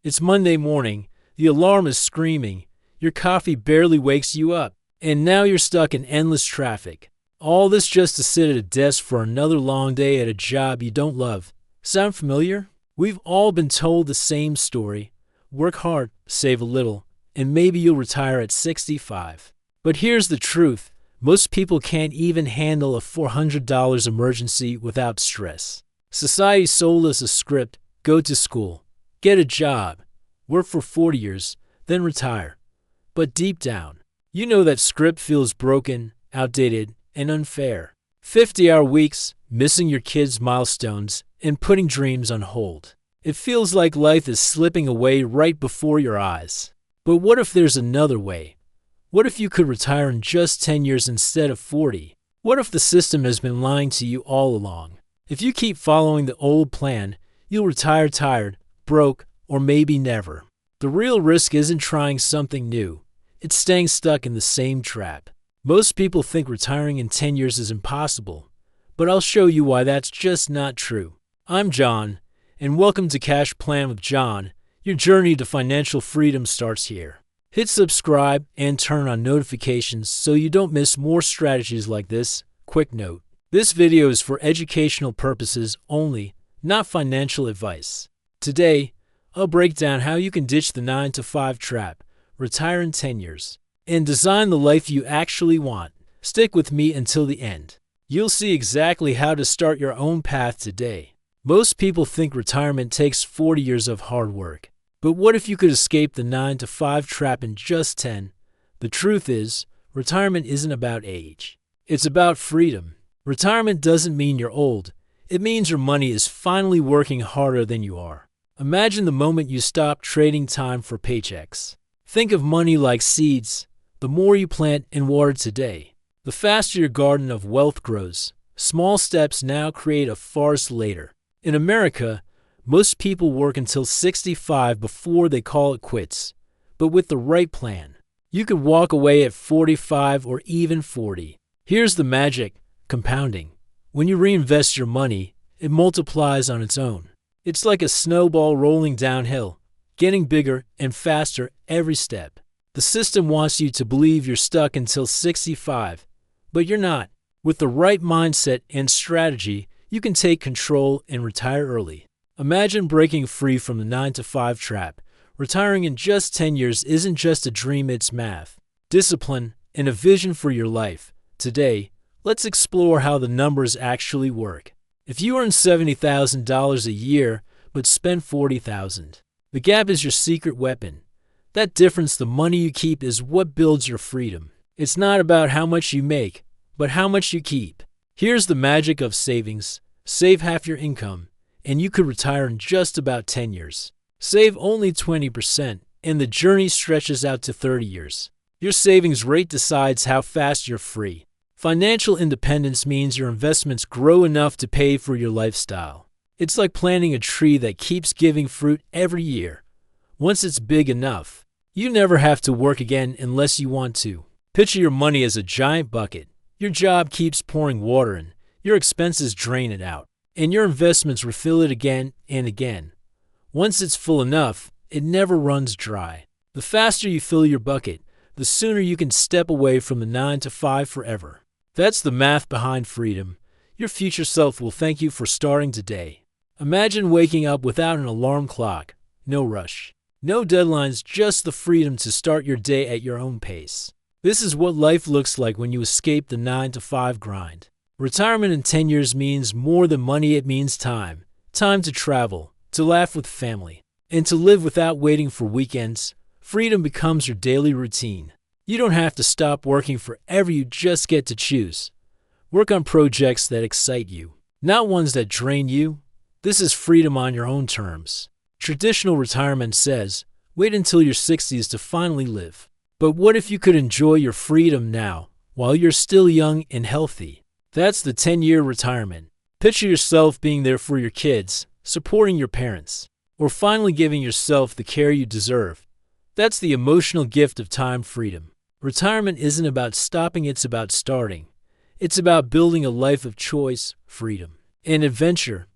It's Monday morning, the alarm is screaming, your coffee barely wakes you up, and now you're stuck in endless traffic. All this just to sit at a desk for another long day at a job you don't love. Sound familiar? We've all been told the same story. Work hard, save a little, and maybe you'll retire at 65. But here's the truth. Most people can't even handle a $400 emergency without stress. Society sold us a script: go to school, get a job, work for 40 years, then retire. But deep down, you know that script feels broken, outdated, and unfair. 50-hour weeks, missing your kids' milestones, and putting dreams on hold. It feels like life is slipping away right before your eyes. But what if there's another way? What if you could retire in just 10 years instead of 40? What if the system has been lying to you all along? If you keep following the old plan, you'll retire tired, broke, or maybe never. The real risk isn't trying something new. It's staying stuck in the same trap. Most people think retiring in 10 years is impossible, but I'll show you why that's just not true. I'm John, and welcome to Cash Plan with John. Your journey to financial freedom starts here. Hit subscribe and turn on notifications so you don't miss more strategies like this. Quick note: this video is for educational purposes only, not financial advice. Today, I'll break down how you can ditch the 9-to-5 trap, retire in 10 years, and design the life you actually want. Stick with me until the end. You'll see exactly how to start your own path today. Most people think retirement takes 40 years of hard work. But what if you could escape the 9-to-5 trap in just 10? The truth is, retirement isn't about age. It's about freedom. Retirement doesn't mean you're old. It means your money is finally working harder than you are. Imagine the moment you stop trading time for paychecks. Think of money like seeds. The more you plant and water today, the faster your garden of wealth grows. Small steps now create a forest later. In America, most people work until 65 before they call it quits. But with the right plan, you could walk away at 45 or even 40. Here's the magic: compounding. When you reinvest your money, it multiplies on its own. It's like a snowball rolling downhill, getting bigger and faster every step. The system wants you to believe you're stuck until 65, but you're not. With the right mindset and strategy, you can take control and retire early. Imagine breaking free from the 9-to-5 trap. Retiring in just 10 years isn't just a dream, it's math, discipline, and a vision for your life. Today, let's explore how the numbers actually work. If you earn $70,000 a year but spend $40,000, the gap is your secret weapon. That difference, the money you keep, is what builds your freedom. It's not about how much you make, but how much you keep. Here's the magic of savings. Save half your income, and you could retire in just about 10 years. Save only 20%, and the journey stretches out to 30 years. Your savings rate decides how fast you're free. Financial independence means your investments grow enough to pay for your lifestyle. It's like planting a tree that keeps giving fruit every year. Once it's big enough, you never have to work again unless you want to. Picture your money as a giant bucket. Your job keeps pouring water in, your expenses drain it out, and your investments refill it again and again. Once it's full enough, it never runs dry. The faster you fill your bucket, the sooner you can step away from the 9-to-5 forever. That's the math behind freedom. Your future self will thank you for starting today. Imagine waking up without an alarm clock. No rush. No deadlines, just the freedom to start your day at your own pace. This is what life looks like when you escape the 9-to-5 grind. Retirement in 10 years means more than money, it means time. Time to travel, to laugh with family, and to live without waiting for weekends. Freedom becomes your daily routine. You don't have to stop working forever, you just get to choose. Work on projects that excite you, not ones that drain you. This is freedom on your own terms. Traditional retirement says, wait until your 60s to finally live. But what if you could enjoy your freedom now, while you're still young and healthy? That's the 10-year retirement. Picture yourself being there for your kids, supporting your parents, or finally giving yourself the care you deserve. That's the emotional gift of time freedom. Retirement isn't about stopping, it's about starting. It's about building a life of choice, freedom, and adventure.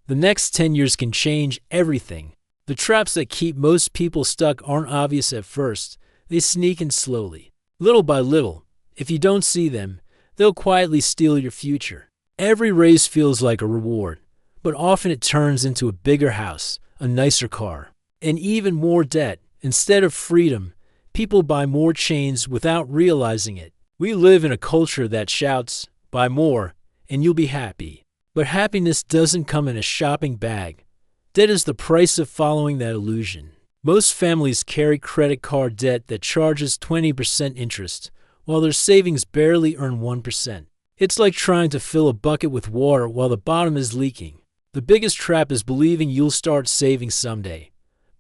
The next 10 years can change everything. The traps that keep most people stuck aren't obvious at first. They sneak in slowly. Little by little, if you don't see them, they'll quietly steal your future. Every raise feels like a reward, but often it turns into a bigger house, a nicer car, and even more debt. Instead of freedom, people buy more chains without realizing it. We live in a culture that shouts, "Buy more, and you'll be happy." But happiness doesn't come in a shopping bag. Debt is the price of following that illusion. Most families carry credit card debt that charges 20% interest, while their savings barely earn 1%. It's like trying to fill a bucket with water while the bottom is leaking. The biggest trap is believing you'll start saving someday.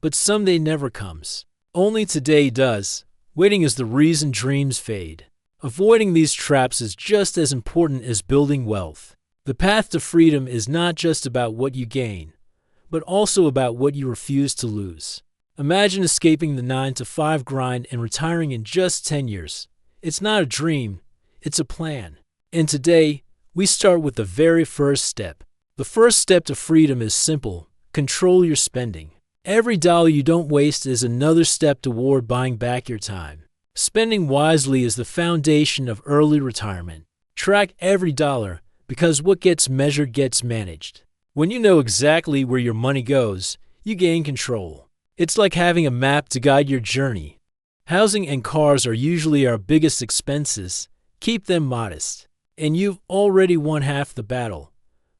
But someday never comes. Only today does. Waiting is the reason dreams fade. Avoiding these traps is just as important as building wealth. The path to freedom is not just about what you gain, but also about what you refuse to lose. Imagine escaping the 9-to-5 grind and retiring in just 10 years. It's not a dream, it's a plan. And today, we start with the very first step. The first step to freedom is simple: control your spending. Every dollar you don't waste is another step toward buying back your time. Spending wisely is the foundation of early retirement. Track every dollar, because what gets measured gets managed. When you know exactly where your money goes, you gain control. It's like having a map to guide your journey. Housing and cars are usually our biggest expenses. Keep them modest, and you've already won half the battle.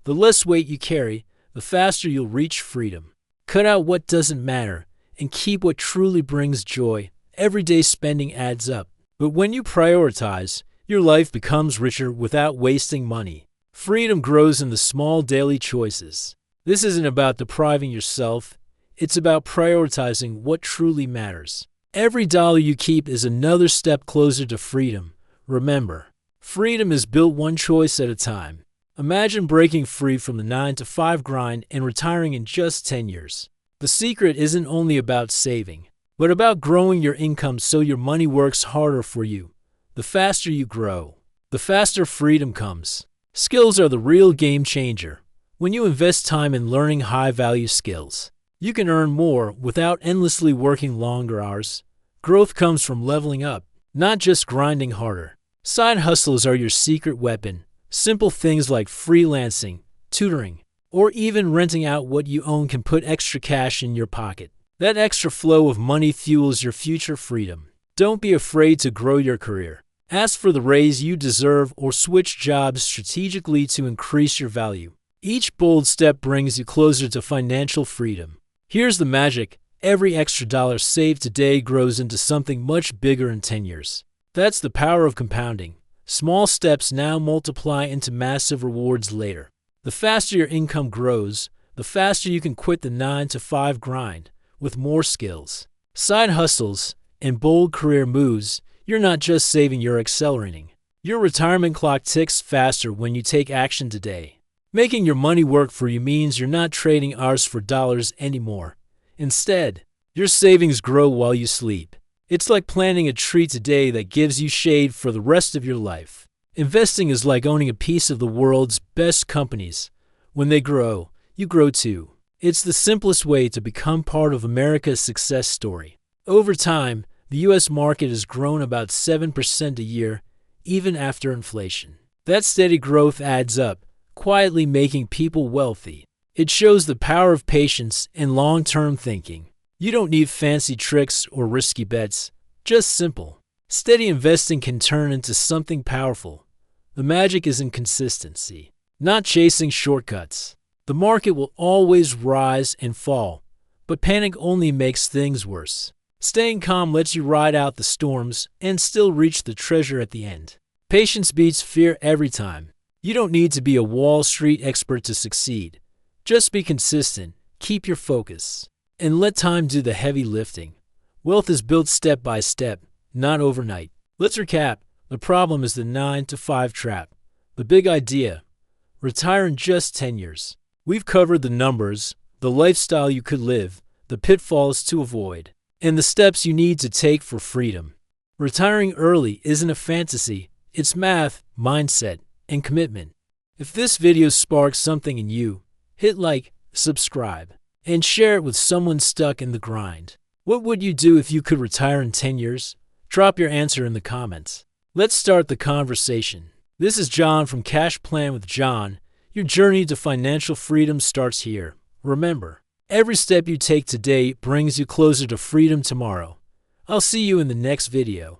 The less weight you carry, the faster you'll reach freedom. Cut out what doesn't matter and keep what truly brings joy. Everyday spending adds up, but when you prioritize, your life becomes richer without wasting money. Freedom grows in the small daily choices. This isn't about depriving yourself, it's about prioritizing what truly matters. Every dollar you keep is another step closer to freedom. Remember, freedom is built one choice at a time. Imagine breaking free from the 9-to-5 grind and retiring in just 10 years. The secret isn't only about saving, but about growing your income so your money works harder for you. The faster you grow, the faster freedom comes. Skills are the real game changer. When you invest time in learning high-value skills, you can earn more without endlessly working longer hours. Growth comes from leveling up, not just grinding harder. Side hustles are your secret weapon. Simple things like freelancing, tutoring, or even renting out what you own can put extra cash in your pocket. That extra flow of money fuels your future freedom. Don't be afraid to grow your career. Ask for the raise you deserve or switch jobs strategically to increase your value. Each bold step brings you closer to financial freedom. Here's the magic: every extra dollar saved today grows into something much bigger in 10 years. That's the power of compounding. Small steps now multiply into massive rewards later. The faster your income grows, the faster you can quit the 9-to-5 grind with more skills, side hustles, and bold career moves. You're not just saving, you're accelerating. Your retirement clock ticks faster when you take action today. Making your money work for you means you're not trading hours for dollars anymore. Instead, your savings grow while you sleep. It's like planting a tree today that gives you shade for the rest of your life. Investing is like owning a piece of the world's best companies. When they grow, you grow too. It's the simplest way to become part of America's success story. Over time, the U.S. market has grown about 7% a year, even after inflation. That steady growth adds up, quietly making people wealthy. It shows the power of patience and long-term thinking. You don't need fancy tricks or risky bets, just simple, steady investing can turn into something powerful. The magic is in consistency, not chasing shortcuts. The market will always rise and fall, but panic only makes things worse. Staying calm lets you ride out the storms and still reach the treasure at the end. Patience beats fear every time. You don't need to be a Wall Street expert to succeed. Just be consistent, keep your focus, and let time do the heavy lifting. Wealth is built step by step, not overnight. Let's recap. The problem is the 9-to-5 trap. The big idea: retire in just 10 years. We've covered the numbers, the lifestyle you could live, the pitfalls to avoid, and the steps you need to take for freedom. Retiring early isn't a fantasy, it's math, mindset, and commitment. If this video sparks something in you, hit like, subscribe, and share it with someone stuck in the grind. What would you do if you could retire in 10 years? Drop your answer in the comments. Let's start the conversation. This is John from Cash Plan with John. Your journey to financial freedom starts here. Remember, every step you take today brings you closer to freedom tomorrow. I'll see you in the next video.